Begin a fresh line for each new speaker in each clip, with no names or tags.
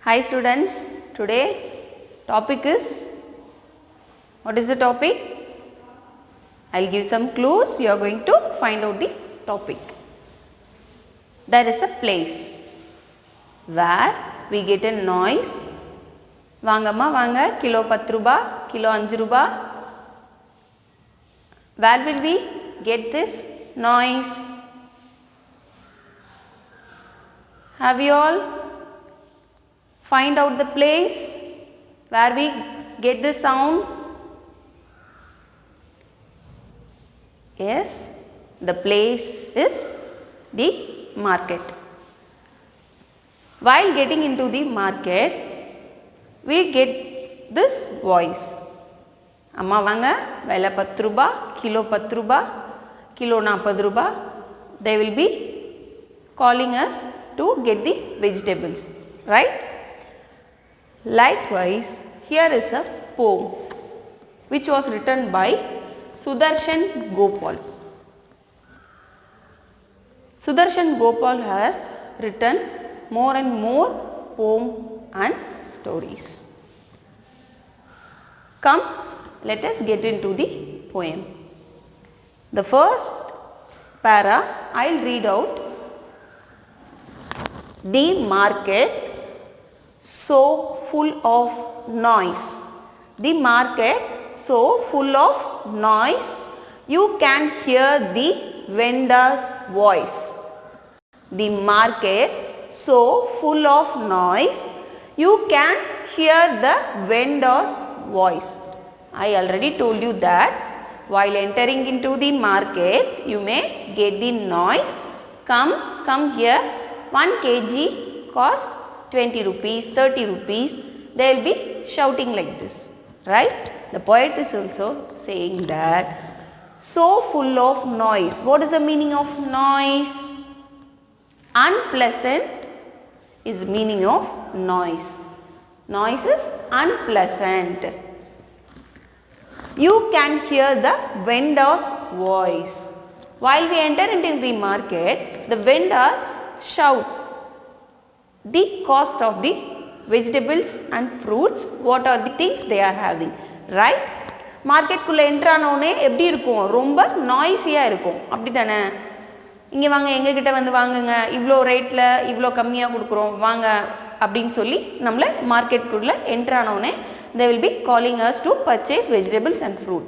Hi students, today topic is, what is the topic? I will give some clues, you are going to find out the topic. There is a place where we get a noise. Vaangamma vaanga, kilo 10 ruba, kilo 5 ruba. Where will we get this noise? Have you all find out the place where we get the sound? Yes, the place is the market. While getting into the market, we get this voice. Amma vaanga, vela 10 ruba, kilo 10 ruba, kilo 40 ruba. They will be calling us to get the vegetables, right? Likewise, here is a poem which was written by Sudarshan Gopal. Sudarshan Gopal has written more and more poems and stories. Come, let us get into the poem. The first para, I will read out. The market so full of noise. The market so full of noise, you can hear the vendor's voice. The market so full of noise, you can hear the vendor's voice. I already told you that while entering into the market, you may get the noise. Come here, 1 kg cost 20 rupees, 30 rupees, they will be shouting like this, right? The poet is also saying that so full of noise. What is the meaning of noise? Unpleasant is the meaning of noise. Noise is unpleasant. You can hear the vendor's voice. While we enter into the market, the vendor shout the cost of the vegetables and fruits, what are the things they are having, right? Market குள்ள enter ஆனோனே எப்படி இருக்கும்? ரொம்ப நாய்ஸியா இருக்கும். அப்படிதானே? இங்க வாங்க, எங்க கிட்ட வந்து வாங்குங்க, இவ்ளோ ரேட்ல இவ்ளோ கம்மியா கொடுக்கிறோம், வாங்க அப்படினு சொல்லி நம்மள மார்க்கெட் குள்ள enter ஆனோனே they will be calling us to purchase vegetables and fruit,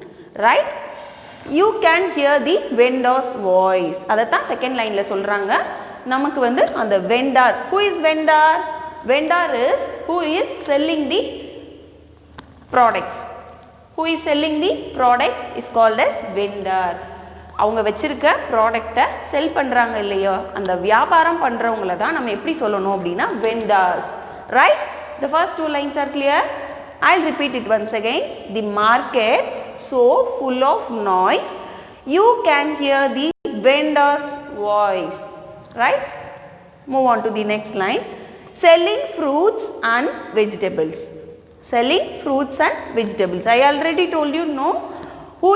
right? You can hear the vendor's voice. அதத்தான் செகண்ட் லைன்ல சொல்றாங்க. நமக்கு வந்து அந்த vendor, who is vendor? Vendor is who is selling the products. Who is selling the products is called as vendor. அவங்க வச்சிருக்க ப்ராடக்ட்டை செல் பண்றாங்க இல்லையோ, அந்த வியாபாரம் பண்றவங்கள தான் நம்ம எப்படி சொல்லணும் அப்படினா vendors, right? The first two lines are clear. I'll repeat it once again. The market so full of noise, you can hear the vendor's voice, right? Move on to the next line. Selling fruits and vegetables. Selling fruits and vegetables. I already told you, no? Who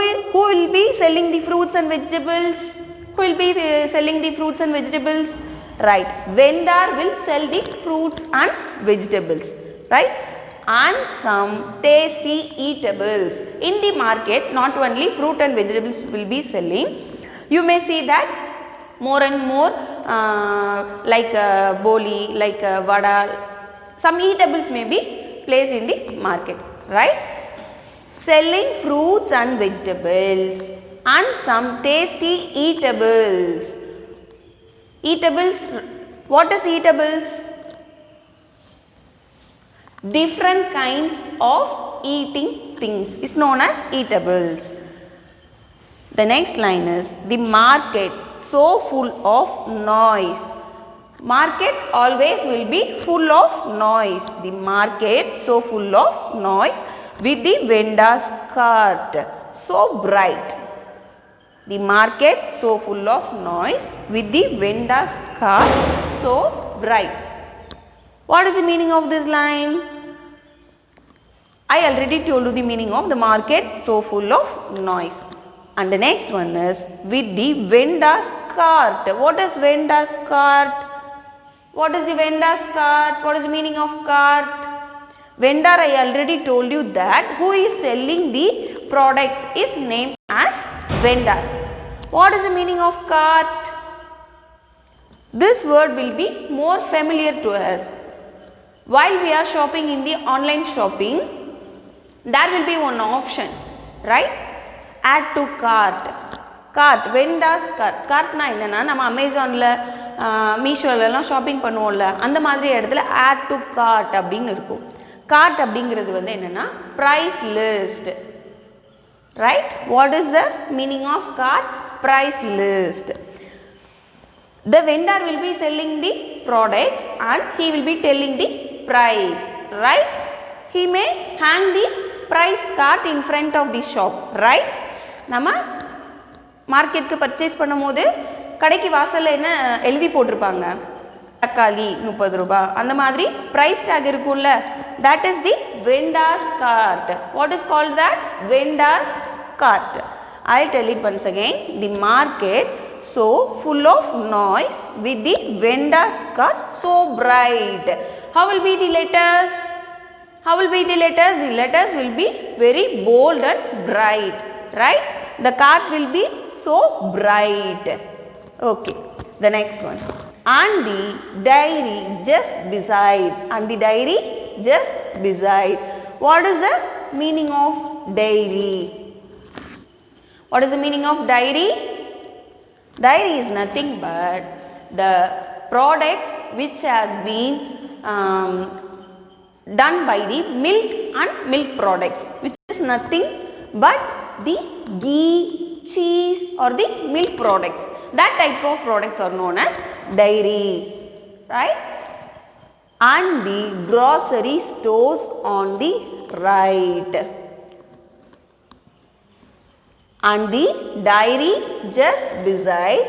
will be selling the fruits and vegetables? Who will be selling the fruits and vegetables? Right. Vendor will sell the fruits and vegetables, right? And some tasty eatables. In the market, not only fruit and vegetables will be selling. You may see that more and more like boli, like vada, some eatables may be placed in the market, right? Selling fruits and vegetables and some tasty eatables. Eatables, what is eatables? Different kinds of eating things is known as eatables. The next line is the market so full of noise. Market always will be full of noise. The market so full of noise with the vendor's cart so bright. The market so full of noise with the vendor's cart so bright. What is the meaning of this line? I already told you the meaning of the market so full of noise. And the next one is with the vendor's cart. What is vendor's cart? What is the vendor's cart? What is the meaning of cart? Vendor, I already told you that who is selling the products is named as vendor. What is the meaning of cart? This word will be more familiar to us. While we are shopping in the online shopping, there will be one option, right? Add to cart. Cart, vendor's cart. Cart na enna nama Amazon la Meesho la shopping பண்ணுவோம்ல அந்த மாதிரி இடத்துல add to cart அப்படினு இருக்கும். Cart அப்படிங்கிறது வந்து என்னன்னா price list. Right? What is the meaning of cart? Price list. The vendor will be selling the products and he will be telling the price. Right? He may hang the price cart in front of the shop. Right? நம்ம மார்க்கெட்டுக்கு purchase பண்ணும்போது கடைக்கு வாசல்ல என்ன எழுதி போட்டிருப்பாங்க, தக்காளி 30 ரூபாய் அந்த மாதிரி price tag இருக்கும்ல, that is the vendor's cart. What is called that? Vendor's cart. I'll tell it once again. The market so full of noise with the vendor's cart so bright. How will be the letters? How will be the letters? The letters will be very bold and bright. Right? The cart will be so bright. Okay. The next one. And the dairy just beside. And the dairy just beside. What is the meaning of dairy? What is the meaning of dairy? Dairy is nothing but the products which has been done by the milk and milk products, which is nothing but the ghee, cheese or the milk products. That type of products are known as dairy. Right? And the grocery stores on the right. And the dairy just beside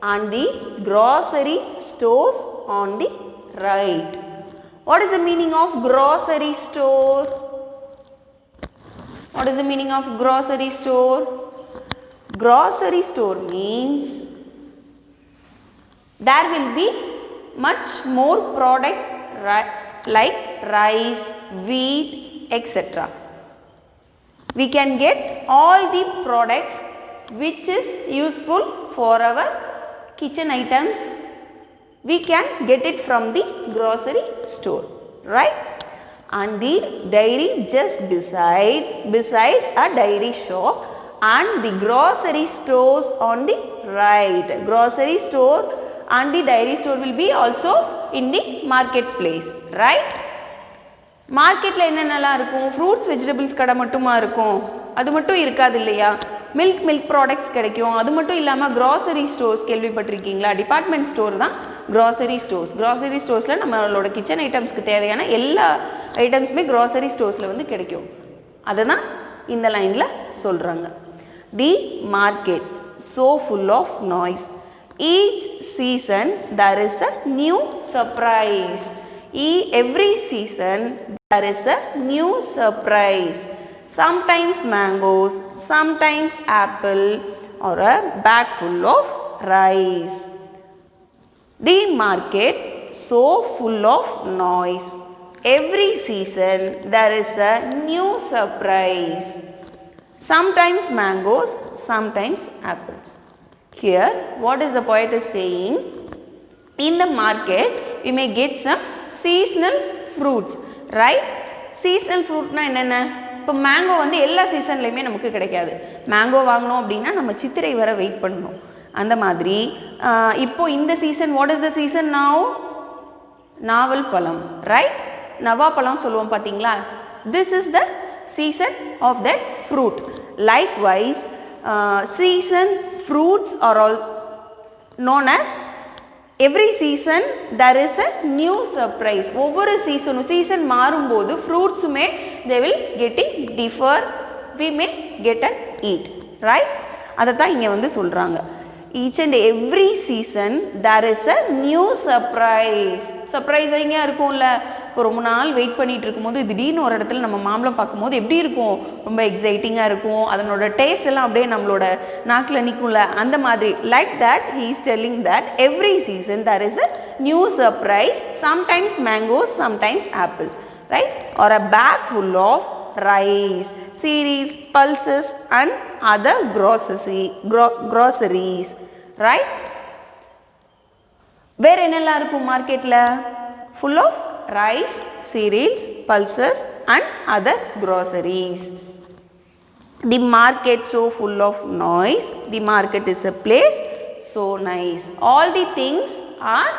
and the grocery stores on the right. What is the meaning of grocery store? What is the meaning of grocery store? Grocery store means there will be much more product like rice, wheat, etc. We can get all the products which is useful for our kitchen items. We can get it from the grocery store, right? And the dairy just beside a dairy shop and the grocery stores on the right. Grocery store and the dairy store will be also in the marketplace, right? மார்க்கெட்ல என்னென்னலாம் இருக்கும்? Fruits vegetables கடை மட்டுமா இருக்கும்? அது மட்டும் இருக்காது இல்லையா? மில்க் ப்ராடக்ட்ஸ் கிடைக்கும். அது மட்டும் இல்லாமல் grocery ஸ்டோர்ஸ் கேள்விப்பட்டிருக்கீங்களா? டிபார்ட்மெண்ட் ஸ்டோர் தான் grocery ஸ்டோர்ஸ். grocery ஸ்டோர்ஸில் நம்மளோட கிச்சன் ஐட்டம்ஸ்க்கு தேவையான எல்லா ஐட்டம்ஸுமே grocery ஸ்டோர்ஸில் வந்து கிடைக்கும். அதை தான் இந்த லைனில் சொல்கிறாங்க. The market so full of noise. Each season there is a new surprise. Every season there is a new surprise. Sometimes mangoes, sometimes apple or a bag full of rice. The market so full of noise. Every season there is a new surprise. Sometimes mangoes, sometimes apples. Here what is the poet is saying? In the market we may get some seasonal fruits, right? Seasonal fruit na enna? இப்போ mango வந்து எல்லா சீசன்லையுமே நமக்கு கிடைக்காது. Mango வாங்கணும் அப்படின்னா நம்ம சித்திரை வர wait பண்ணணும். அந்த மாதிரி இப்போ இந்த season, what is the season now? நாவல் பழம், ரைட்? நவா பழம் சொல்லுவோம் பார்த்தீங்களா? This is the season of that fruit. Likewise season fruits are all known as every season there is a new surprise. ஒவ்வொரு சீசன் மாறும்போது ஃப்ரூட்ஸுமே they will getting differ, we may get and eat, right? அதை தான் இங்கே வந்து சொல்கிறாங்க. each and every season there is a new surprise. சர்ப்ரைசிங்காக இருக்கும்ல, இப்போ ரொம்ப நாள் வெயிட் பண்ணிட்டு இருக்கும்போது திடீர்னு ஒரு இடத்துல நம்ம மாம்பழம் பார்க்கும்போது எப்படி இருக்கும், ரொம்ப எக்ஸைட்டிங்காக இருக்கும், அதனோட டேஸ்ட் எல்லாம் அப்படியே நம்மளோட நாக்கில் நிற்கும்ல, அந்த மாதிரி. Like that he is telling that every season there is a new surprise, sometimes mangoes, sometimes apples, right? Or a bag full of rice, cereals, pulses and other groceries, right? வேற என்னெல்லாம் இருக்கும் மார்க்கெட்ல? Full of rice, cereals, pulses and other groceries. The market so full of noise. The market is a place so nice. All the things are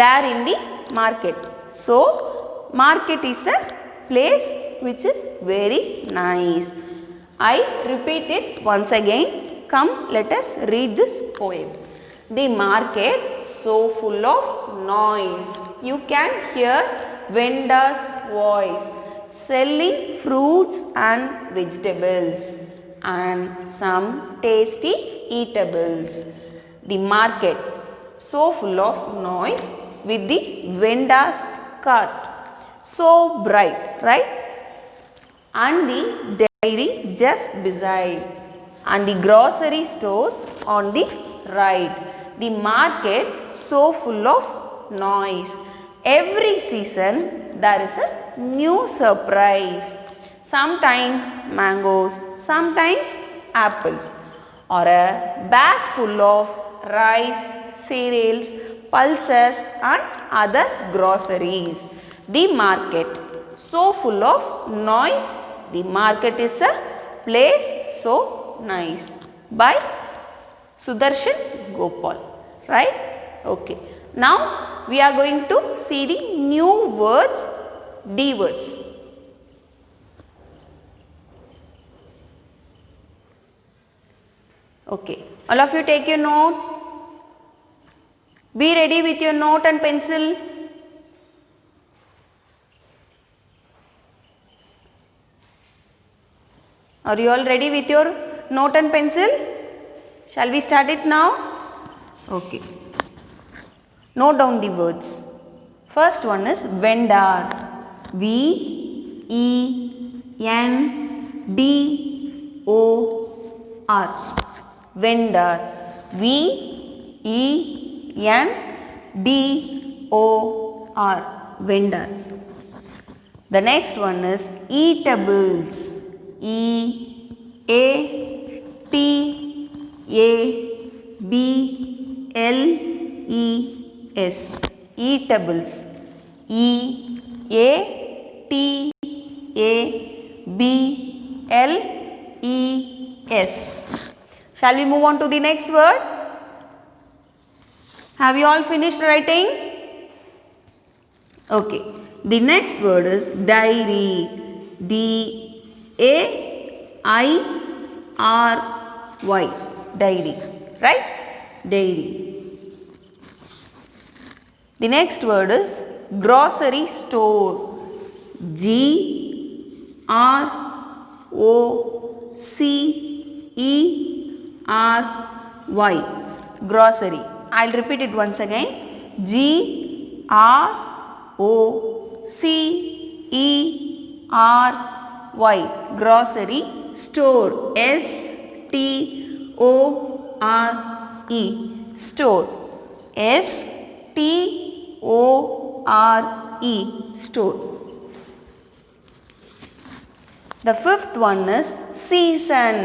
there in the market. So market is a place which is very nice. I repeat it once again. Come, let us read this poem. The market so full of noise. You can hear vendors' voice selling fruits and vegetables and some tasty eatables. The market so full of noise with the vendors' cart so bright, right? And the dairy just beside and the grocery stores on the right. The market so full of noise. Every season there is a new surprise. Sometimes mangoes, sometimes apples, or a bag full of rice, cereals, pulses and other groceries. The market so full of noise. The market is a place so nice. By Sudarshan Gopal, right? Okay. Now we are going to see the new words, D words. Okay. All of you take your note. Be ready with your note and pencil. Are you all ready with your note and pencil? Shall we start it now? Okay. Note down the words. First one is vendor. V-E-N-D-O-R. Vendor. V-E-N-D-O-R. Vendor. The next one is eatables. E-A-T-A-B-L-E-S. Eatables. E-A-T-A-B-L-E-S. Shall we move on to the next word? Have you all finished writing? Okay. The next word is dairy. D-A-I-R-Y. Dairy. Right? Dairy. The next word is grocery store. G-R-O-C-E-R-Y. Grocery. I'll repeat it once again. G-R-O-C-E-R-Y. Grocery store. S-T-O-R-E. Store. S-T-O-R-E. Store. The fifth one is season.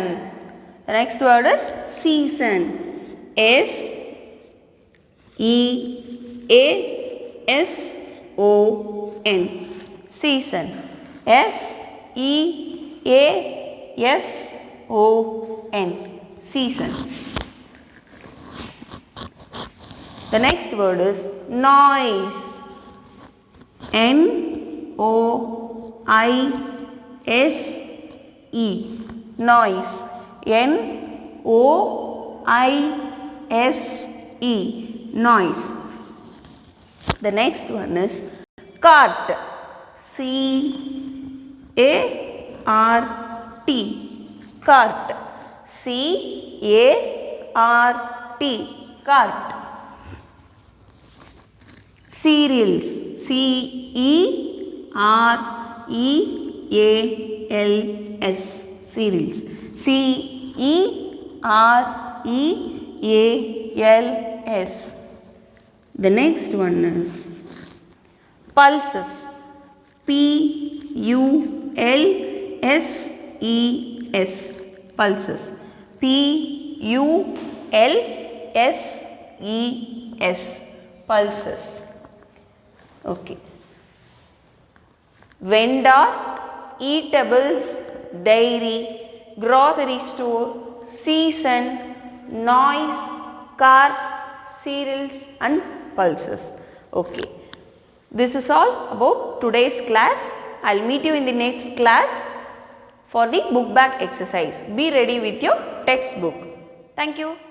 The next word is season. S-E-A-S-O-N. Season. S-E-A-S-O-N. Season. The next word is noise. N-O-I-S-E. Noise. N-O-I-S-E. Noise. The next one is cart. C-A-R-T. Cart. C-A-R-T. Cart. Cereals. cereals, cereals, cereals. The next one is pulses, pulses, pulses, pulses, pulses. Okay. Vendor, eatables, dairy, grocery store, season, noise, car, cereals and pulses. Okay. This is all about today's class. I'll meet you in the next class for the book bag exercise. Be ready with your textbook. Thank you.